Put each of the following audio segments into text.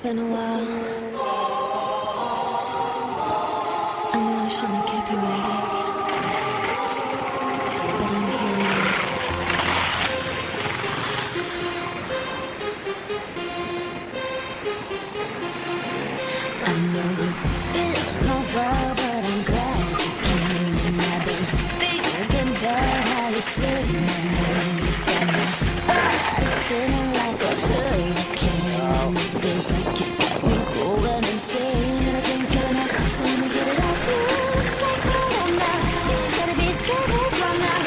been a while. I know I shouldn't have kept you waiting, but I'm here now. I know it's been a while, but I'm glad you came. And I've been thinking about how you said my name. You got my heart spinning like a hurricane, and it feels like you got me going insane. And I can't get enough, so let me get it out. Looks like we're on now. Gotta be scared of run now.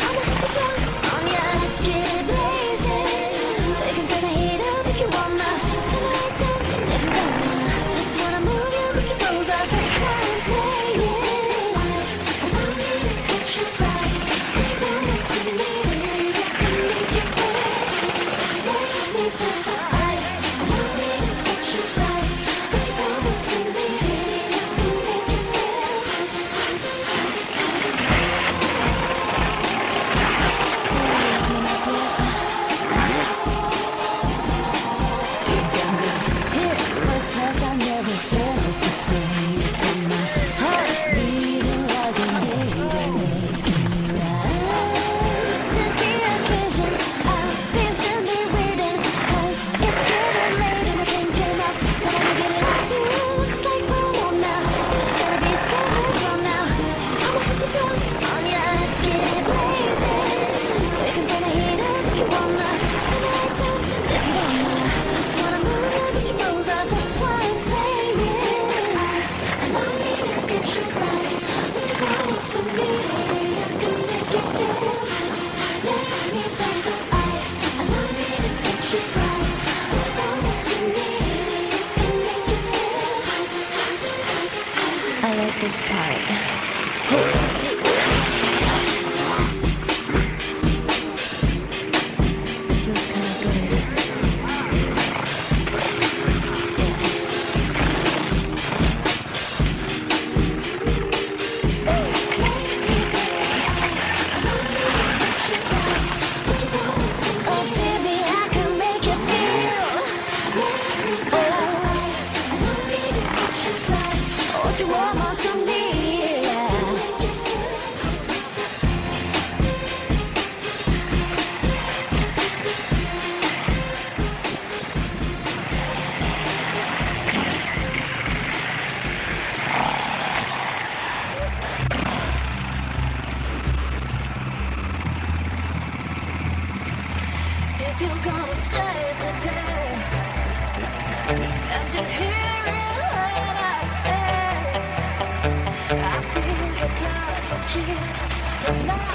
I'ma hit the frost on ya. Let's get it blazing. We can turn the heat up if you wanna. Turn the lights down if you wanna. Just wanna move you, but you froze up. That's why I'm saying ice. I need to get you right. What you want to me? I can make it better. Ice. I need to get you right. What you want to me? I can make it better. So I'm in a you got me hypnotized. I never felt this way. You got my heart beating like a needle. Can you rise to the occasion? I'm patiently waiting, 'cause it's getting late and I can't get enough. So let me get it out. Looks like we're on now. Gotta be scared from now. I'ma hit the frost on ya. Let's get it blazing. We can turn the heat up if you wanna. Turn the lights down if you wanna. Just wanna move you, but you froze up. That's why I'm saying ice. And I need to get you right. What you want to me? I can make it better. Let me better. Ice. And I need to get you right. What you want to me? I can make it better. I like this part. It feels kind of good. Oh, baby, I can make you feel. What you want more from me? If you're gonna save the day, and you hear what I say, I feel your touch, your kiss, your smile.